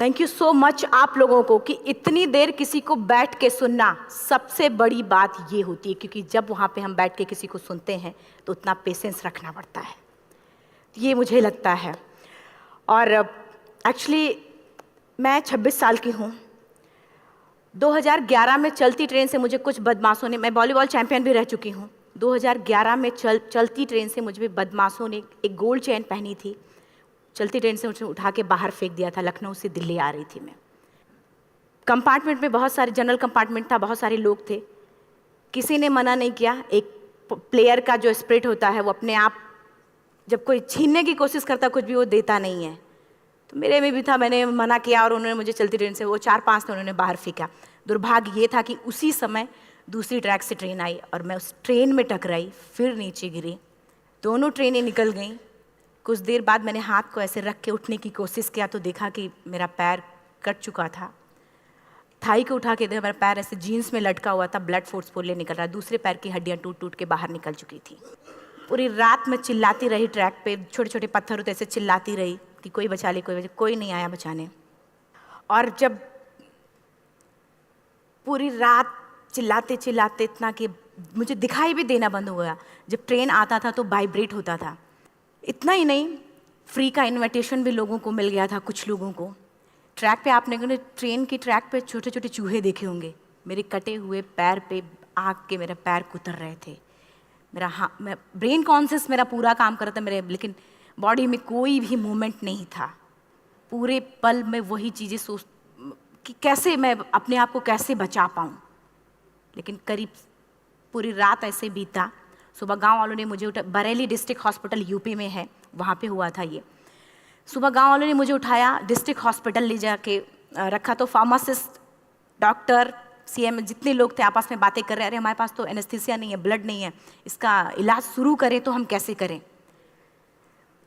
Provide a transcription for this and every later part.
Thank you so much आप लोगों को कि इतनी देर किसी को बैठ के सुनना सबसे बड़ी बात ये होती है, क्योंकि जब वहाँ पे हम बैठ के किसी को सुनते हैं तो उतना पेशेंस रखना पड़ता है, ये मुझे लगता है। और एक्चुअली मैं 26 साल की हूँ। 2011 में चलती ट्रेन से मुझे कुछ बदमाशों ने, मैं वॉलीबॉल चैंपियन भी रह चुकी हूँ, 2011 में चलती ट्रेन से मुझे बदमाशों ने एक गोल्ड चेन पहनी थी, चलती ट्रेन से मुझे उठा के बाहर फेंक दिया था। लखनऊ से दिल्ली आ रही थी मैं। कंपार्टमेंट में बहुत सारे, जनरल कंपार्टमेंट था, बहुत सारे लोग थे, किसी ने मना नहीं किया। एक प्लेयर का जो स्पिरिट होता है वो अपने आप, जब कोई छीनने की कोशिश करता कुछ भी, वो देता नहीं है। तो मेरे में भी था, मैंने मना किया और उन्होंने मुझे चलती ट्रेन से, वो 4-5 थे, उन्होंने बाहर फेंका। दुर्भाग्य ये था कि उसी समय दूसरी ट्रैक से ट्रेन आई और मैं उस ट्रेन में टकराई, फिर नीचे गिरी, दोनों ट्रेनें निकल गईं। कुछ देर बाद मैंने हाथ को ऐसे रख के उठने की कोशिश किया तो देखा कि मेरा पैर कट चुका था। थाई को उठा के देखा, मेरा पैर ऐसे जीन्स में लटका हुआ था, ब्लड फोर्सफुली निकल रहा, दूसरे पैर की हड्डियाँ टूट टूट के बाहर निकल चुकी थी। पूरी रात मैं चिल्लाती रही ट्रैक पे, छोटे छोटे पत्थर होते ऐसे चिल्लाती रही कि कोई बचा ले, कोई नहीं आया बचाने। और जब पूरी रात चिल्लाते चिल्लाते इतना कि मुझे दिखाई भी देना बंद हो गया, जब ट्रेन आता था तो वाइब्रेट होता था। इतना ही नहीं, फ्री का इनविटेशन भी लोगों को मिल गया था, कुछ लोगों को। ट्रैक पे आपने ट्रेन की ट्रैक पे छोटे छोटे चूहे देखे होंगे, मेरे कटे हुए पैर पे आग के मेरे पैर कुतर रहे थे। मैं ब्रेन कॉन्शियस मेरा पूरा काम कर रहा था मेरे, लेकिन बॉडी में कोई भी मूवमेंट नहीं था। पूरे पल में वही चीज़ें सोच कि कैसे मैं अपने आप को कैसे बचा पाऊँ। लेकिन करीब पूरी रात ऐसे बीता। सुबह गांव वालों ने मुझे बरेली डिस्ट्रिक्ट हॉस्पिटल यूपी में है, वहाँ पे हुआ था ये। सुबह गांव वालों ने मुझे उठाया, डिस्ट्रिक्ट हॉस्पिटल ले जाके रखा। तो फार्मासिस्ट, डॉक्टर, सीएम, जितने लोग थे आपस में बातें कर रहे, अरे हमारे पास तो एनेस्थीसिया नहीं है, ब्लड नहीं है, इसका इलाज शुरू करें तो हम कैसे करें।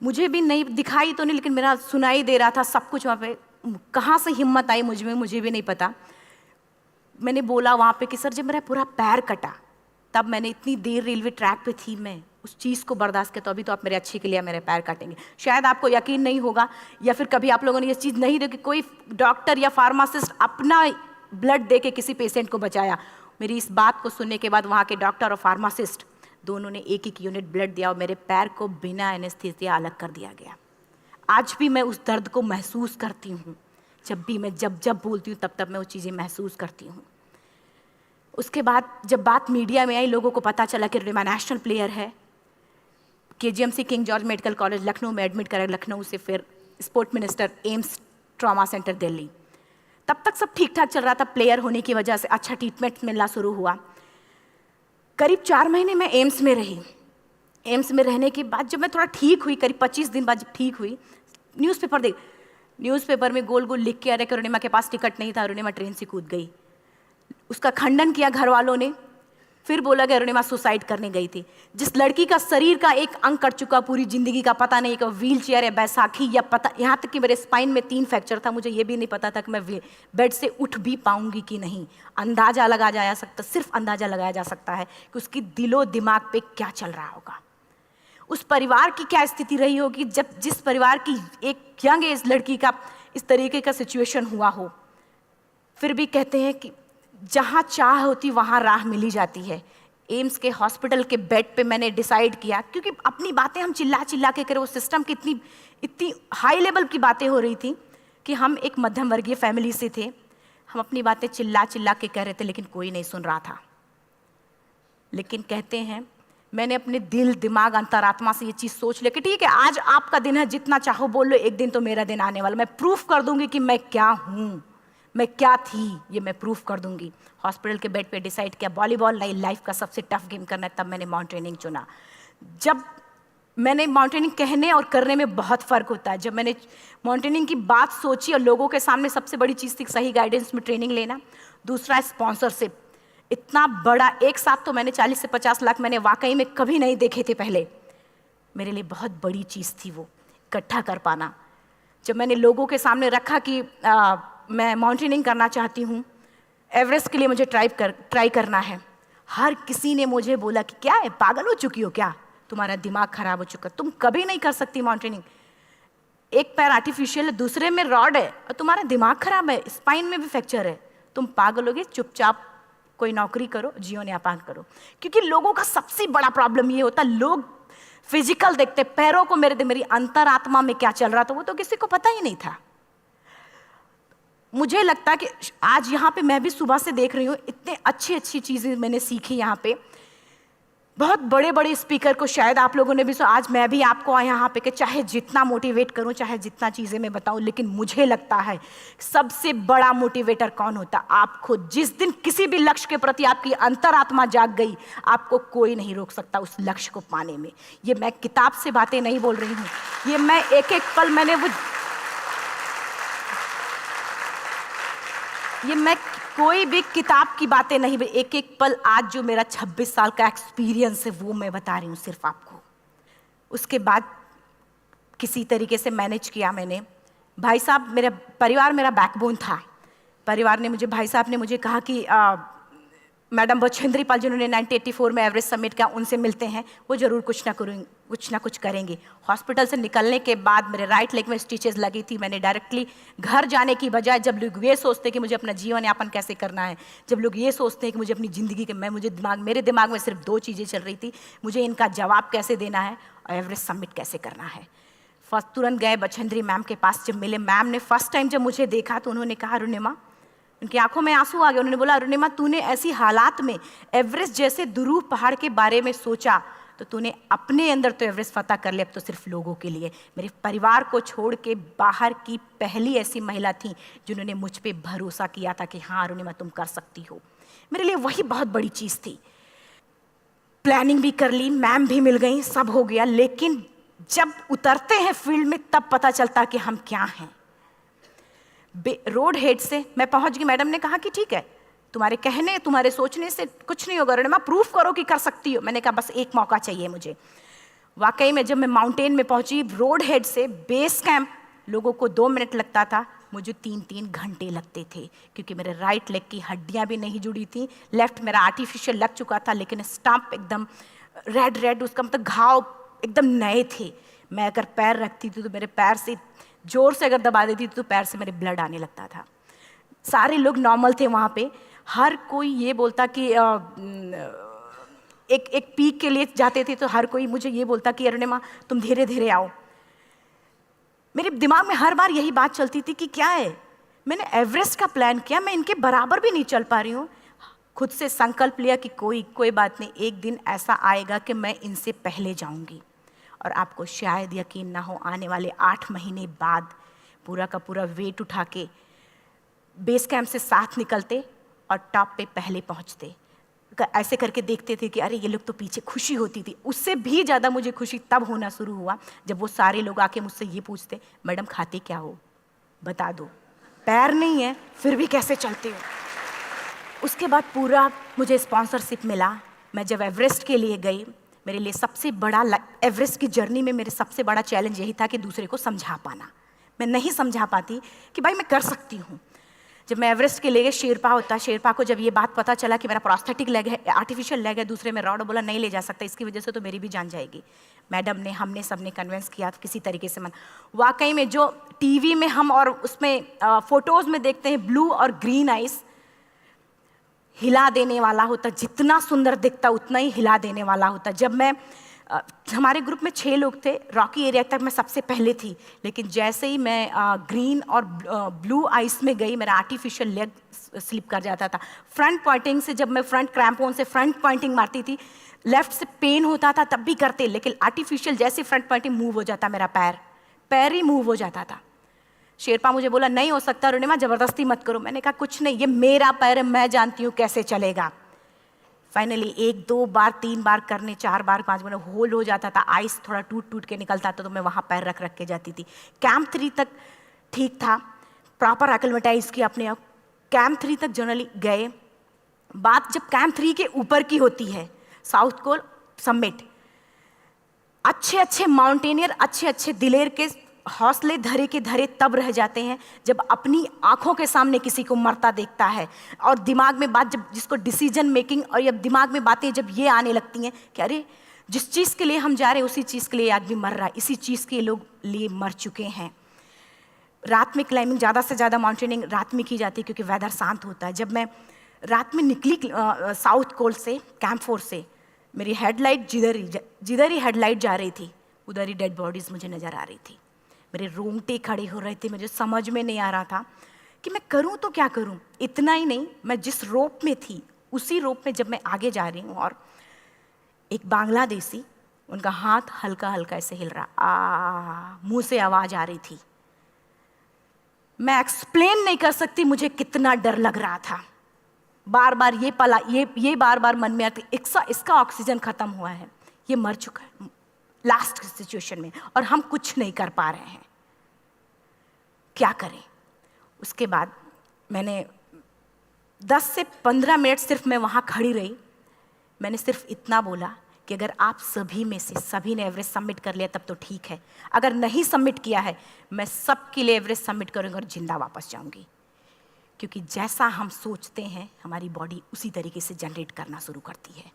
मुझे भी नहीं दिखाई तो नहीं, लेकिन मेरा सुनाई दे रहा था सब कुछ वहाँ पे। कहाँ से हिम्मत आई मुझ में, मुझे भी नहीं पता। मैंने बोला वहाँ पे कि सर जब मेरा पूरा पैर कटा, तब मैंने इतनी देर रेलवे ट्रैक पे थी, मैं उस चीज़ को बर्दाश्त किया, तो अभी तो आप मेरे अच्छे के लिए मेरे पैर काटेंगे। शायद आपको यकीन नहीं होगा, या फिर कभी आप लोगों ने ये चीज़ नहीं देखी, कोई डॉक्टर या फार्मासिस्ट अपना ब्लड दे के किसी पेशेंट को बचाया। मेरी इस बात को सुनने के बाद वहाँ के डॉक्टर और फार्मासिस्ट दोनों ने एक एक यूनिट ब्लड दिया और मेरे पैर को बिना एनेस्थीसिया अलग कर दिया गया। आज भी मैं उस दर्द को महसूस करती हूँ, जब भी मैं जब बोलती हूँ तब मैं वो चीज़ें महसूस करती हूँ। उसके बाद जब बात मीडिया में आई, लोगों को पता चला कि रिमा नेशनल प्लेयर है, KGMC king George medical college Lucknow में एडमिट करा, लखनऊ से फिर sport minister, AIIMS trauma centre Delhi. तब तक सब ठीक ठाक चल रहा था, प्लेयर होने की वजह से अच्छा ट्रीटमेंट मिलना शुरू हुआ। करीब 4 महीने मैं एम्स में रही। एम्स में रहने के बाद जब मैं थोड़ा ठीक हुई, करीब 25 दिन बाद जब ठीक हुई, न्यूज़पेपर में गोल गोल लिख के आ रहे कि अरुणिमा के पास टिकट नहीं था, अरुणिमा ट्रेन से कूद गई। उसका खंडन किया घर वालों ने, फिर बोला कि अरुणिमा सुसाइड करने गई थी। जिस लड़की का शरीर का एक अंग कट चुका, पूरी जिंदगी का पता नहीं कि व्हील चेयर है, बैसाखी, या पता, यहाँ तक कि मेरे स्पाइन में 3 फ्रैक्चर था, मुझे ये भी नहीं पता था कि मैं बेड से उठ भी पाऊंगी कि नहीं। अंदाजा लगाया जा सकता, सिर्फ अंदाजा लगाया जा सकता है कि उसकी दिलो दिमाग पे क्या चल रहा होगा, उस परिवार की क्या स्थिति रही होगी, जब जिस परिवार की एक यंग एज लड़की का इस तरीके का सिचुएशन हुआ हो। फिर भी कहते हैं कि जहाँ चाह होती वहाँ राह मिली जाती है। एम्स के हॉस्पिटल के बेड पे मैंने डिसाइड किया, क्योंकि अपनी बातें हम चिल्ला चिल्ला के करें, वो सिस्टम की इतनी हाई लेवल की बातें हो रही थी कि हम एक मध्यम वर्गीय फैमिली से थे, हम अपनी बातें चिल्ला चिल्ला के कह रहे थे, लेकिन कोई नहीं सुन रहा था। लेकिन कहते हैं मैंने अपने दिल, दिमाग, अंतरात्मा से ये चीज़ सोच लिया कि ठीक है, आज आपका दिन है, जितना चाहो बोल लो, एक दिन तो मेरा दिन आने वाला, मैं प्रूफ कर दूंगी कि मैं क्या हूँ, मैं क्या थी, ये मैं प्रूफ कर दूंगी। हॉस्पिटल के बेड पे डिसाइड किया वॉलीबॉल लाइफ का सबसे टफ गेम करना है, तब मैंने माउंटेनिंग चुना। जब मैंने माउंटेनिंग कहने और करने में बहुत फ़र्क होता है। जब मैंने माउंटेनिंग की बात सोची और लोगों के सामने, सबसे बड़ी चीज़ थी सही गाइडेंस में ट्रेनिंग लेना, दूसरा स्पॉन्सरशिप। इतना बड़ा एक साथ तो मैंने 40 से 50 लाख मैंने वाकई में कभी नहीं देखे थे पहले। मेरे लिए बहुत बड़ी चीज़ थी वो इकट्ठा कर पाना। जब मैंने लोगों के सामने रखा कि मैं माउंटेनिंग करना चाहती हूँ, एवरेस्ट के लिए मुझे ट्राई करना है, हर किसी ने मुझे बोला कि क्या है, पागल हो चुकी हो क्या, तुम्हारा दिमाग खराब हो चुका, तुम कभी नहीं कर सकती माउंटेनिंग। एक पैर आर्टिफिशियल है, दूसरे में रॉड है, और तुम्हारा दिमाग खराब है, स्पाइन में भी फ्रैक्चर है, तुम पागल होगे, चुपचाप कोई नौकरी करो, जीवन यापन करो। क्योंकि लोगों का सबसे बड़ा प्रॉब्लम ये होता, लोग फिजिकल देखते, पैरों को मेरी अंतरात्मा में क्या चल रहा था वो तो किसी को पता ही नहीं था। मुझे लगता है कि आज यहाँ पे मैं भी सुबह से देख रही हूँ, इतने अच्छी अच्छी चीज़ें मैंने सीखी यहाँ पे। बहुत बड़े बड़े स्पीकर को शायद आप लोगों ने भी सुना, आज मैं भी आपको यहाँ पे कि चाहे जितना मोटिवेट करूँ, चाहे जितना चीज़ें मैं बताऊँ, लेकिन मुझे लगता है सबसे बड़ा मोटिवेटर कौन होता, आप खुद। जिस दिन किसी भी लक्ष्य के प्रति आपकी अंतरात्मा जाग गई, आपको कोई नहीं रोक सकता उस लक्ष्य को पाने में। ये मैं किताब से बातें नहीं बोल रही हूँ, ये मैं एक एक पल मैंने ये मैं कोई भी किताब की बातें नहीं, एक एक पल आज जो मेरा 26 साल का एक्सपीरियंस है वो मैं बता रही हूँ सिर्फ आपको। उसके बाद किसी तरीके से मैनेज किया मैंने। भाई साहब, मेरा परिवार मेरा बैकबोन था। परिवार ने मुझे, भाई साहब ने मुझे कहा कि मैडम बछेंद्री पाल जिन्होंने 1984 में एवरेस्ट समिट किया, उनसे मिलते हैं, वो जरूर कुछ ना कुछ करेंगे। हॉस्पिटल से निकलने के बाद मेरे राइट लेग में स्टिचेस लगी थी। मैंने डायरेक्टली घर जाने की बजाय, जब लोग ये सोचते हैं कि मुझे अपना जीवन यापन कैसे करना है, जब लोग ये सोचते हैं कि मुझे अपनी ज़िंदगी के मेरे दिमाग में सिर्फ 2 चीज़ें चल रही थी, मुझे इनका जवाब कैसे देना है और एवरेस्ट समिट कैसे करना है। फर्स्ट तुरंत गए बछेंद्री मैम के पास। जब मिले, मैम ने फर्स्ट टाइम जब मुझे देखा तो उन्होंने कहा, अरुणिमा, उनकी आंखों में आंसू आ गए। उन्होंने बोला, अरुणिमा, तूने ऐसी हालात में एवरेस्ट जैसे दुरूह पहाड़ के बारे में सोचा तो तूने अपने अंदर तो एवरेस्ट फतह कर लिया, अब तो सिर्फ लोगों के लिए। मेरे परिवार को छोड़ के बाहर की पहली ऐसी महिला थी जिन्होंने मुझ पे भरोसा किया था कि हाँ अरुणिमा, तुम कर सकती हो। मेरे लिए वही बहुत बड़ी चीज़ थी। प्लानिंग भी कर ली, मैम भी मिल गई, सब हो गया। लेकिन जब उतरते हैं फील्ड में तब पता चलता कि हम क्या हैं। रोड हेड से मैं पहुंच गई। मैडम ने कहा कि ठीक है, तुम्हारे कहने, तुम्हारे सोचने से कुछ नहीं होगा, अरुणिमा प्रूफ करो कि कर सकती हो। मैंने कहा बस एक मौका चाहिए मुझे। वाकई में जब मैं माउंटेन में पहुंची, रोड हेड से बेस कैंप लोगों को 2 मिनट लगता था, मुझे 3-3 घंटे लगते थे, क्योंकि मेरे राइट लेग की हड्डियां भी नहीं जुड़ी थी। लेफ्ट मेरा आर्टिफिशियल लग चुका था, लेकिन स्टंप एकदम रेड, उसका मतलब घाव एकदम नए थे। मैं अगर पैर रखती थी तो मेरे पैर से जोर से अगर दबा देती थी तो पैर से मेरे ब्लड आने लगता था। सारे लोग नॉर्मल थे वहाँ पे। हर कोई ये बोलता कि एक पीक के लिए जाते थे तो हर कोई मुझे ये बोलता कि अरुणिमा तुम धीरे धीरे आओ। मेरे दिमाग में हर बार यही बात चलती थी कि क्या है, मैंने एवरेस्ट का प्लान किया, मैं इनके बराबर भी नहीं चल पा रही हूँ। खुद से संकल्प लिया कि कोई बात नहीं, एक दिन ऐसा आएगा कि मैं इनसे पहले जाऊँगी। और आपको शायद यकीन ना हो, आने वाले 8 महीने बाद पूरा का पूरा वेट उठा के बेस कैंप से साथ निकलते और टॉप पे पहले पहुंचते। ऐसे करके देखते थे कि अरे ये लोग तो पीछे। खुशी होती थी। उससे भी ज़्यादा मुझे खुशी तब होना शुरू हुआ जब वो सारे लोग आके मुझसे ये पूछते, मैडम खाते क्या हो, बता दो, पैर नहीं है फिर भी कैसे चलते हो। उसके बाद पूरा मुझे स्पॉन्सरशिप मिला। मैं जब एवरेस्ट के लिए गई, मेरे लिए सबसे बड़ा, एवरेस्ट की जर्नी में मेरे सबसे बड़ा चैलेंज यही था कि दूसरे को समझा पाना। मैं नहीं समझा पाती कि भाई मैं कर सकती हूँ। जब मैं एवरेस्ट के लिए गई, शेरपा होता, शेरपा को जब ये बात पता चला कि मेरा प्रोस्थेटिक लेग है, आर्टिफिशियल लेग है, दूसरे में रॉड, बोला नहीं ले जा सकता, इसकी वजह से तो मेरी भी जान जाएगी। मैडम ने, हमने सबने कन्विंस किया किसी तरीके से। मन वाकई में जो टीवी में हम और उसमें फोटोज़ में देखते हैं, ब्लू और ग्रीन आइस, हिला देने वाला होता। जितना सुंदर दिखता उतना ही हिला देने वाला होता। जब मैं हमारे ग्रुप में 6 लोग थे, रॉकी एरिया तक मैं सबसे पहले थी, लेकिन जैसे ही मैं ग्रीन और ब्लू आइस में गई, मेरा आर्टिफिशियल लेग स्लिप कर जाता था। फ्रंट पॉइंटिंग से, जब मैं फ्रंट क्रैम्पोन से फ्रंट पॉइंटिंग मारती थी, लेफ्ट से पेन होता था तब भी करते, लेकिन आर्टिफिशियल जैसे फ्रंट पॉइंटिंग मूव हो जाता, मेरा पैर ही मूव हो जाता था। शेरपा मुझे बोला नहीं हो सकता अरुणिमा, ज़बरदस्ती मत करो। मैंने कहा कुछ नहीं, ये मेरा पैर है, मैं जानती हूँ कैसे चलेगा। फाइनली 1, 2 बार, 3 बार करने, 4 बार, 5 बार होल्ड हो जाता था। आइस थोड़ा टूट के निकलता था तो मैं वहाँ पैर रख के जाती थी। कैंप 3 तक ठीक था, प्रॉपर एक्लेमेटाइज किया अपने आप। कैंप 3 तक जनरली गए। बात जब कैंप 3 के ऊपर की होती है, साउथ कोल समिट, अच्छे माउंटेनियर, अच्छे दिलेर के हौसले धरे के धरे तब रह जाते हैं जब अपनी आंखों के सामने किसी को मरता देखता है, और दिमाग में बात, जब जिसको डिसीजन मेकिंग, और जब दिमाग में बातें जब ये आने लगती हैं कि अरे जिस चीज़ के लिए हम जा रहे हैं उसी चीज़ के लिए आदमी मर रहा है, इसी चीज़ के लोग लिए मर चुके हैं। रात में क्लाइंबिंग, ज़्यादा से ज़्यादा माउंटेनिंग रात में की जाती है क्योंकि वेदर शांत होता है। जब मैं रात में निकली साउथ कोल से, कैंप 4 से, मेरी हेडलाइट जिधर ही हेडलाइट जा रही थी उधर ही डेड बॉडीज़ मुझे नज़र आ रही थी। मेरे रोंगटे खड़े हो रहे थे, मुझे समझ में नहीं आ रहा था कि मैं करूं तो क्या करूं। इतना ही नहीं, मैं जिस रोप में थी उसी रोप में जब मैं आगे जा रही हूँ और एक बांग्लादेशी, उनका हाथ हल्का हल्का ऐसे हिल रहा, मुंह से आवाज़ आ रही थी। मैं एक्सप्लेन नहीं कर सकती मुझे कितना डर लग रहा था। बार बार ये बार बार मन में आती, इसका ऑक्सीजन खत्म हुआ है, ये मर चुका है लास्ट सिचुएशन में, और हम कुछ नहीं कर पा रहे हैं, क्या करें। उसके बाद मैंने 10 से 15 मिनट सिर्फ मैं वहाँ खड़ी रही। मैंने सिर्फ इतना बोला कि अगर आप सभी में से सभी ने एवरेस्ट सबमिट कर लिया तब तो ठीक है, अगर नहीं सबमिट किया है मैं सबके लिए एवरेस्ट सबमिट करूँगी और जिंदा वापस जाऊँगी। क्योंकि जैसा हम सोचते हैं हमारी बॉडी उसी तरीके से जनरेट करना शुरू करती है।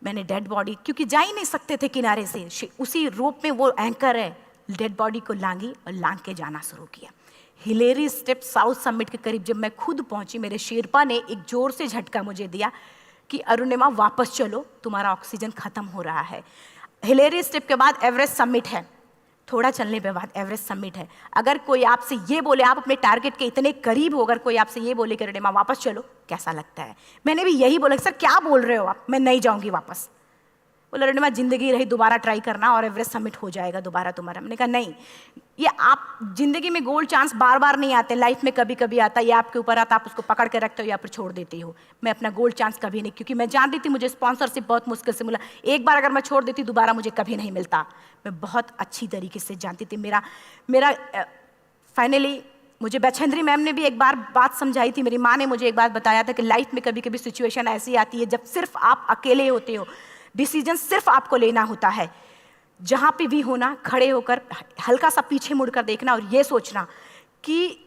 मैंने डेड बॉडी, क्योंकि जा ही नहीं सकते थे किनारे से, उसी रोप में वो एंकर है, डेड बॉडी को लांगी और लांग के जाना शुरू किया। हिलेरी स्टेप साउथ समिट के करीब जब मैं खुद पहुंची, मेरे शेरपा ने एक जोर से झटका मुझे दिया कि अरुणिमा वापस चलो, तुम्हारा ऑक्सीजन खत्म हो रहा है। हिलेरी स्टेप के बाद एवरेस्ट समिट है, थोड़ा चलने के बाद एवरेस्ट समिट है। अगर कोई आपसे ये बोले, आप अपने टारगेट के इतने करीब हो, अगर कोई आपसे ये बोले कि अरुणिमा वापस चलो, कैसा लगता है? मैंने भी यही बोला, सर क्या बोल रहे हो आप, मैं नहीं जाऊंगी वापस। बोला अरुणिमा जिंदगी रही, दोबारा ट्राई करना और एवरेस्ट समिट हो जाएगा दोबारा तुम्हारा। मैंने कहा नहीं, ये आप जिंदगी में गोल्ड चांस बार बार नहीं आते, लाइफ में कभी कभी आता है, ये आपके ऊपर आता, आप उसको पकड़ के रखते हो या फिर छोड़ देते हो। मैं अपना गोल्ड चांस कभी नहीं, क्योंकि मैं जानती थी मुझे स्पॉन्सरशिप बहुत मुश्किल से मिला, एक बार अगर मैं छोड़ देती दोबारा मुझे कभी नहीं मिलता। मैं बहुत अच्छी तरीके से जानती थी। मेरा फाइनली मुझे बछेंद्री मैम ने भी एक बार बात समझाई थी, मेरी माँ ने मुझे एक बात बताया था कि लाइफ में कभी कभी सिचुएशन ऐसी आती है जब सिर्फ आप अकेले होते हो, डिसीजन सिर्फ आपको लेना होता है। जहाँ पे भी होना, खड़े होकर हल्का सा पीछे मुड़कर देखना और ये सोचना कि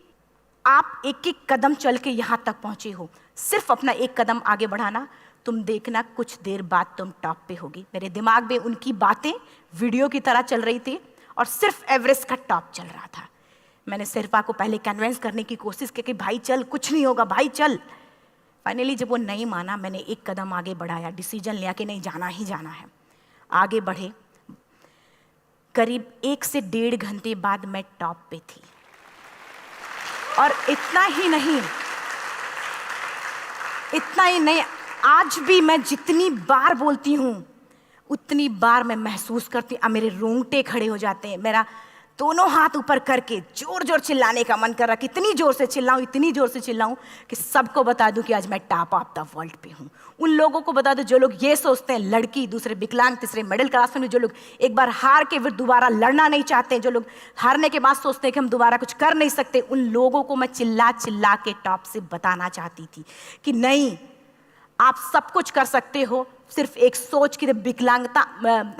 आप एक एक कदम चल के यहाँ तक पहुँचे हो, सिर्फ अपना एक कदम आगे बढ़ाना, तुम देखना कुछ देर बाद तुम टॉप पे होगी। मेरे दिमाग में उनकी बातें वीडियो की तरह चल रही थी और सिर्फ एवरेस्ट का टॉप चल रहा था। मैंने शेरपा को पहले कन्विंस करने की कोशिश की कि भाई चल, कुछ नहीं होगा भाई चल। फाइनली जब वो नहीं माना, मैंने एक कदम आगे बढ़ाया, डिसीजन लिया कि नहीं जाना ही जाना है। आगे बढ़े, करीब 1 से 1.5 घंटे बाद मैं टॉप पे थी। और इतना ही नहीं, आज भी मैं जितनी बार बोलती हूँ उतनी बार मैं महसूस करती हूँ, मेरे रोंगटे खड़े हो जाते हैं, मेरा दोनों हाथ ऊपर करके जोर जोर चिल्लाने का मन कर रहा, कितनी जोर से चिल्लाऊं कि सबको बता दूं कि आज मैं टॉप ऑफ द वर्ल्ड पे हूं। उन लोगों को बता दूं जो लोग ये सोचते हैं, लड़की, दूसरे विकलांग, तीसरे मिडिल क्लास में, जो लोग एक बार हार के फिर दोबारा लड़ना नहीं चाहते, जो लोग हारने के बाद सोचते हैं कि हम दोबारा कुछ कर नहीं सकते, उन लोगों को मैं चिल्ला चिल्ला के टॉप से बताना चाहती थी कि नहीं, आप सब कुछ कर सकते हो, सिर्फ एक सोच की विकलांगता,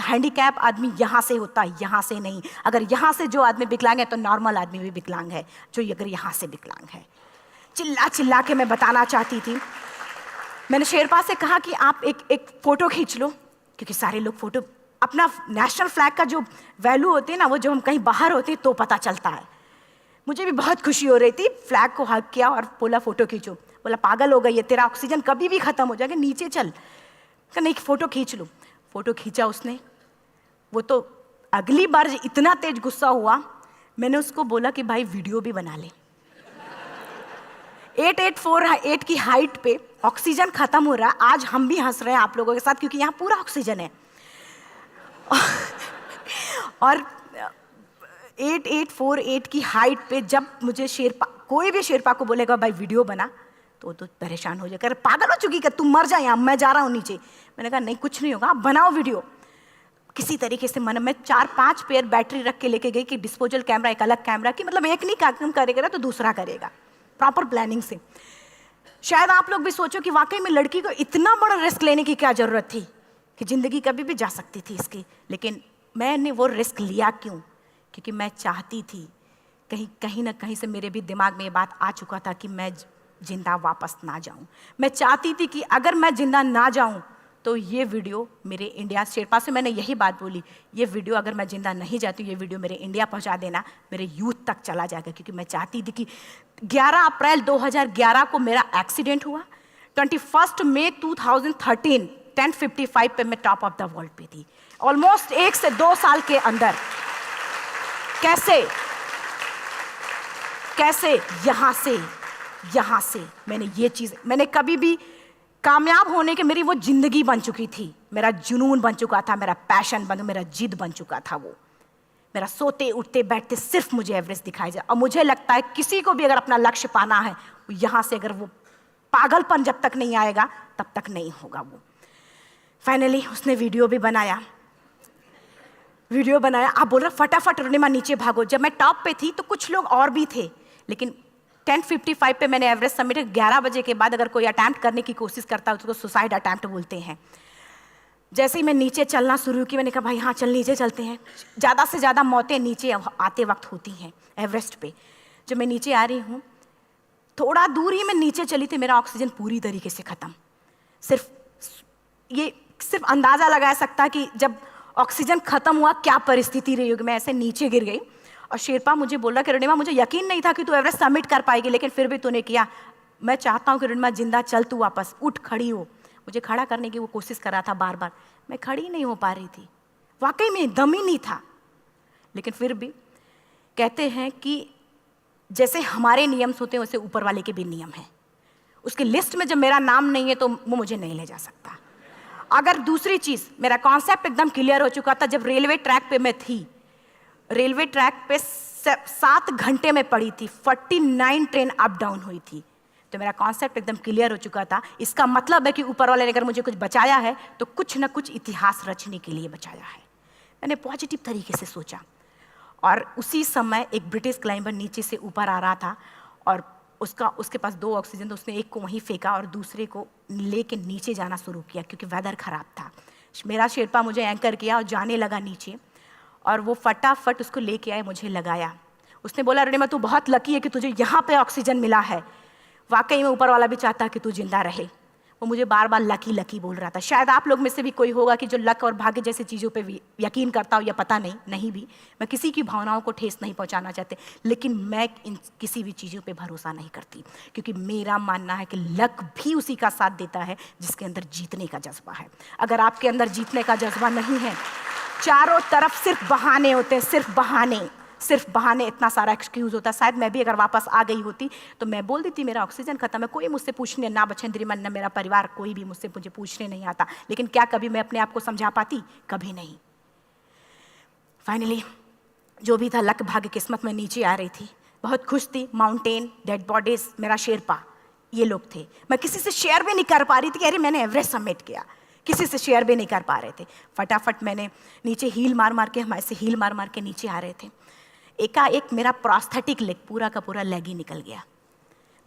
हैंडीकैप आदमी यहाँ से होता है, यहाँ से नहीं। अगर यहाँ से जो आदमी विकलांग है तो नॉर्मल आदमी भी विकलांग है, जो अगर यहाँ से विकलांग है। चिल्ला चिल्ला के मैं बताना चाहती थी। मैंने शेरपा से कहा कि आप एक फ़ोटो खींच लो, क्योंकि सारे लोग फ़ोटो, अपना नेशनल फ्लैग का जो वैल्यू होती है ना, वो जो हम कहीं बाहर होते हैं तो पता चलता है। मुझे भी बहुत खुशी हो रही थी, फ्लैग को हग किया और बोला फ़ोटो खींचो। बोला पागल हो गई है, तेरा ऑक्सीजन कभी भी ख़त्म हो जाएगा, नीचे चल। नहीं, फ़ोटो खींच लूँ। फ़ोटो खींचा उसने। वो तो अगली बार इतना तेज गुस्सा हुआ, मैंने उसको बोला कि भाई वीडियो भी बना ले। 8848 की हाइट पे ऑक्सीजन खत्म हो रहा है, आज हम भी हंस रहे हैं आप लोगों के साथ क्योंकि यहाँ पूरा ऑक्सीजन है। और 8848 की हाइट पे जब मुझे शेरपा, कोई भी शेरपा को बोलेगा भाई वीडियो बना, तो परेशान हो जाएगा, पागल हो चुकी, कि तुम मर जाए, यहाँ मैं जा रहा हूँ नीचे। मैंने कहा नहीं, कुछ नहीं होगा, आप बनाओ वीडियो। किसी तरीके से मैं 4-5 पेयर बैटरी रख के लेके गई कि डिस्पोजल कैमरा, एक अलग कैमरा, कि मतलब एक नहीं काम करेगा तो दूसरा करेगा, प्रॉपर प्लानिंग से। शायद आप लोग भी सोचो कि वाकई में लड़की को इतना बड़ा रिस्क लेने की क्या जरूरत थी, कि जिंदगी कभी भी जा सकती थी इसकी। लेकिन मैंने वो रिस्क लिया क्यों? क्योंकि मैं चाहती थी, कहीं ना कहीं से मेरे भी दिमाग में ये बात आ चुका था कि मैं जिंदा वापस ना जाऊं। मैं चाहती थी कि अगर मैं जिंदा ना जाऊं तो ये वीडियो मेरे इंडिया शेरपा से मैंने यही बात बोली, ये वीडियो अगर मैं जिंदा नहीं जाती हूँ, ये वीडियो मेरे इंडिया पहुँचा देना, मेरे यूथ तक चला जाएगा। क्योंकि मैं चाहती थी कि 11 अप्रैल 2011 को मेरा एक्सीडेंट हुआ, 21 मई 2013 10:55 पे मैं टॉप ऑफ द वर्ल्ड पे थी। ऑलमोस्ट 1 से 2 साल के अंदर कैसे यहाँ से मैंने ये चीज़, मैंने कभी भी कामयाब होने के, मेरी वो जिंदगी बन चुकी थी, मेरा जुनून बन चुका था, मेरा पैशन मेरा जिद बन चुका था। वो मेरा सोते उठते बैठते सिर्फ मुझे एवरेस्ट दिखाई जाए। और मुझे लगता है किसी को भी अगर अपना लक्ष्य पाना है, यहाँ से अगर वो पागलपन जब तक नहीं आएगा तब तक नहीं होगा। वो फाइनली उसने वीडियो बनाया। आप बोल रहे फटाफट अरुणिमा नीचे भागो। जब मैं टॉप पे थी तो कुछ लोग और भी थे, लेकिन 10:55 पे मैंने एवरेस्ट समिट, 11 बजे के बाद अगर कोई अटैम्प्ट करने की कोशिश करता है उसको सुसाइड अटैम्प्ट बोलते हैं। जैसे ही मैं नीचे चलना शुरू की, मैंने कहा भाई हाँ चल नीचे चलते हैं। ज़्यादा से ज़्यादा मौतें नीचे आते वक्त होती हैं एवरेस्ट पे। जब मैं नीचे आ रही हूँ, थोड़ा दूर ही मैं नीचे चली थी, मेरा ऑक्सीजन पूरी तरीके से ख़त्म। सिर्फ अंदाज़ा लगाया सकता कि जब ऑक्सीजन ख़त्म हुआ क्या परिस्थिति रही होगी। मैं ऐसे नीचे गिर गई और शेरपा मुझे बोल रहा कि अरुणिमा मुझे यकीन नहीं था कि तू एवरेस्ट सबमिट कर पाएगी, लेकिन फिर भी तूने किया। मैं चाहता हूँ कि अरुणिमा जिंदा चल, तू वापस उठ, खड़ी हो। मुझे खड़ा करने की वो कोशिश कर रहा था बार बार, मैं खड़ी नहीं हो पा रही थी, वाकई में दम ही नहीं था। लेकिन फिर भी कहते हैं कि जैसे हमारे नियम होते हैं वैसे ऊपर वाले के भी नियम हैं। उसकी लिस्ट में जब मेरा नाम नहीं है तो वो मुझे नहीं ले जा सकता। अगर दूसरी चीज़, मेरा कॉन्सेप्ट एकदम क्लियर हो चुका था। जब रेलवे ट्रैक पे मैं थी, रेलवे ट्रैक पे 7 घंटे में पड़ी थी, 49 ट्रेन अप डाउन हुई थी, तो मेरा कॉन्सेप्ट एकदम क्लियर हो चुका था। इसका मतलब है कि ऊपर वाले ने अगर मुझे कुछ बचाया है तो कुछ ना कुछ इतिहास रचने के लिए बचाया है। मैंने पॉजिटिव तरीके से सोचा। और उसी समय एक ब्रिटिश क्लाइंबर नीचे से ऊपर आ रहा था और उसके पास 2 ऑक्सीजन, तो उसने एक को वहीं फेंका और दूसरे को लेके नीचे जाना शुरू किया क्योंकि वेदर ख़राब था। मेरा शेरपा मुझे एंकर किया और जाने लगा नीचे, और वो फटाफट उसको लेके आए, मुझे लगाया। उसने बोला अरुणिमा तू बहुत लकी है कि तुझे यहाँ पे ऑक्सीजन मिला है। वाकई में ऊपर वाला भी चाहता है कि तू जिंदा रहे। वो मुझे बार बार लकी लकी बोल रहा था। शायद आप लोग में से भी कोई होगा कि जो लक और भाग्य जैसी चीज़ों पे यकीन करता हो, या पता नहीं भी। मैं किसी की भावनाओं को ठेस नहीं पहुंचाना चाहती, लेकिन मैं इन किसी भी चीज़ों पे भरोसा नहीं करती, क्योंकि मेरा मानना है कि लक भी उसी का साथ देता है जिसके अंदर जीतने का जज्बा है। अगर आपके अंदर जीतने का जज्बा नहीं है, चारों तरफ सिर्फ बहाने होते हैं, सिर्फ बहाने, इतना सारा एक्सक्यूज़ होता है। शायद मैं भी अगर वापस आ गई होती तो मैं बोल देती मेरा ऑक्सीजन खत्म है, कोई मुझसे पूछने, ना बछेंद्री मन, ना मेरा परिवार, कोई भी मुझे पूछने नहीं आता। लेकिन क्या कभी मैं अपने आप को समझा पाती? कभी नहीं। फाइनली जो भी था, लक भाग्य किस्मत में नीचे आ रही थी, बहुत खुश थी। माउंटेन, डेड बॉडीज, मेरा शेरपा, ये लोग थे। मैं किसी से शेयर भी नहीं कर पा रही थी कि अरे मैंने एवरेस्ट सबमिट किया, किसी से शेयर भी नहीं कर पा रहे थे। फटाफट मैंने नीचे हील मार के, हम ऐसे हील मार के नीचे आ रहे थे। एकाएक मेरा प्रोस्थेटिक लेग, पूरा का पूरा लेग ही निकल गया।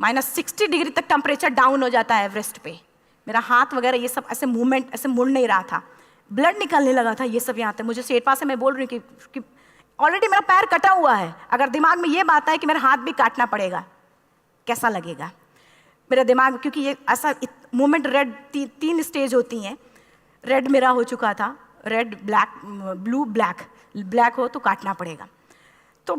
-60 डिग्री तक टेम्परेचर डाउन हो जाता है एवरेस्ट पे। मेरा हाथ वगैरह ये सब ऐसे मूवमेंट, ऐसे मुड़ नहीं रहा था, ब्लड निकलने लगा था, ये सब यहाँ था। मुझे शेरपा से मैं बोल रही हूँ कि ऑलरेडी मेरा पैर कटा हुआ है, अगर दिमाग में ये बात है कि मेरा हाथ भी काटना पड़ेगा, कैसा लगेगा मेरा दिमाग। क्योंकि ये ऐसा मूवमेंट, रेड 3 स्टेज होती हैं। रेड मेरा हो चुका था, रेड, ब्लैक, ब्लू, ब्लैक हो तो काटना पड़ेगा। तो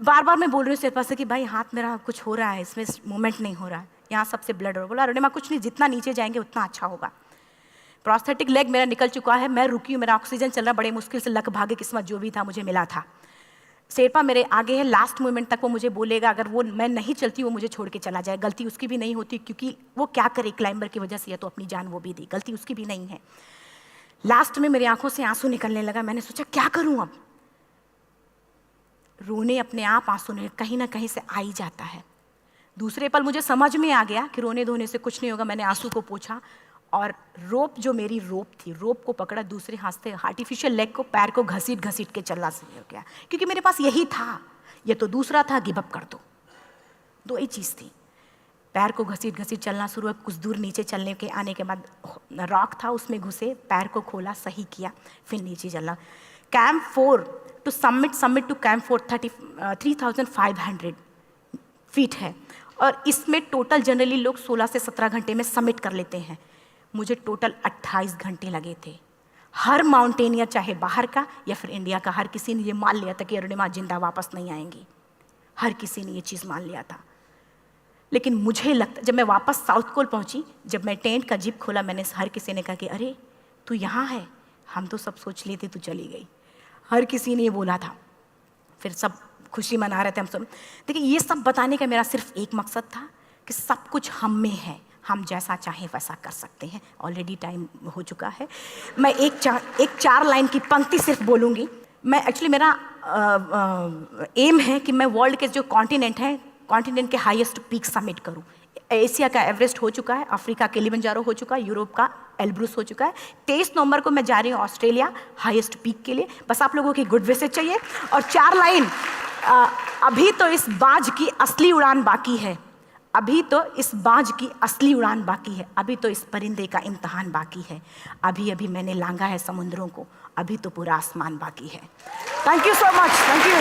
बार बार मैं बोल रही हूँ शेरपा से कि भाई हाथ मेरा कुछ हो रहा है, इसमें मूवमेंट नहीं हो रहा है, यहाँ सबसे ब्लड हो रहा है। बोला अरुणिमा कुछ नहीं, जितना नीचे जाएंगे उतना अच्छा होगा। प्रोस्थेटिक लेग मेरा निकल चुका है, मैं रुकी हूँ, मेरा ऑक्सीजन चल रहा, बड़े मुश्किल से लक भाग्य किस्मत जो भी था मुझे मिला था। शेरपा मेरे आगे है, लास्ट मोमेंट तक वो मुझे बोलेगा, अगर वो मैं नहीं चलती वो मुझे छोड़ के चला जाए। गलती उसकी भी नहीं होती, क्योंकि वो क्या करे, क्लाइंबर की वजह से या तो अपनी जान वो भी दी, गलती उसकी भी नहीं है। लास्ट में मेरी आंखों से आंसू निकलने लगा। मैंने सोचा क्या करूं अब, रोने अपने आप आंसू ने कहीं ना कहीं से आ ही जाता है। दूसरे पल मुझे समझ में आ गया कि रोने धोने से कुछ नहीं होगा। मैंने आंसू को पोंछा और रोप, जो मेरी रोप थी, रोप को पकड़ा, दूसरे हाथ से आर्टिफिशियल लेग को, पैर को घसीट के चलना शुरू हो गया, क्योंकि मेरे पास यही था। ये तो दूसरा था, गिव अप कर दो ही चीज़ थी। पैर को घसीट चलना शुरू हुआ। कुछ दूर नीचे चलने के आने के बाद रॉक था, उसमें घुसे, पैर को खोला, सही किया, फिर नीचे चलना। Camp 4 to summit to camp 4 3500 feet है, और इसमें टोटल जनरली लोग 16 से 17 घंटे में सबमिट कर लेते हैं। मुझे टोटल 28 घंटे लगे थे। हर माउंटेनियर, चाहे बाहर का या फिर इंडिया का, हर किसी ने ये मान लिया था कि अरुणिमा जिंदा वापस नहीं आएंगी। हर किसी ने ये चीज़ मान लिया था। लेकिन मुझे लगता, जब मैं वापस साउथ कोल पहुंची, जब मैं टेंट का जिप खोला, मैंने हर किसी ने कहा कि अरे तू यहाँ है, हम तो सब सोच लिए थे तू चली गई। हर किसी ने ये बोला था। फिर सब खुशी मना रहे थे हम सब। देखिए, ये सब बताने का मेरा सिर्फ एक मकसद था कि सब कुछ हम में है, हम जैसा चाहें वैसा कर सकते हैं। ऑलरेडी टाइम हो चुका है। मैं एक चार लाइन की पंक्ति सिर्फ बोलूँगी। मैं एक्चुअली, मेरा एम है कि मैं वर्ल्ड के जो कॉन्टिनेंट हैं, कॉन्टिनेंट के हाईएस्ट पीक समिट करूँ। एशिया का एवरेस्ट हो चुका है, अफ्रीका किलिमंजारो हो चुका है, यूरोप का एल्ब्रूस हो चुका है। 23 नवंबर को मैं जा रही हूँ ऑस्ट्रेलिया हाईएस्ट पीक के लिए। बस आप लोगों की गुड विशेस चाहिए। और 4 लाइन, अभी तो इस बाज की असली उड़ान बाकी है, अभी तो इस बाज की असली उड़ान बाकी है, अभी तो इस परिंदे का इम्तहान बाकी है, अभी अभी मैंने लांघा है समुद्रों को, अभी तो पूरा आसमान बाकी है। Thank you so much. Thank you.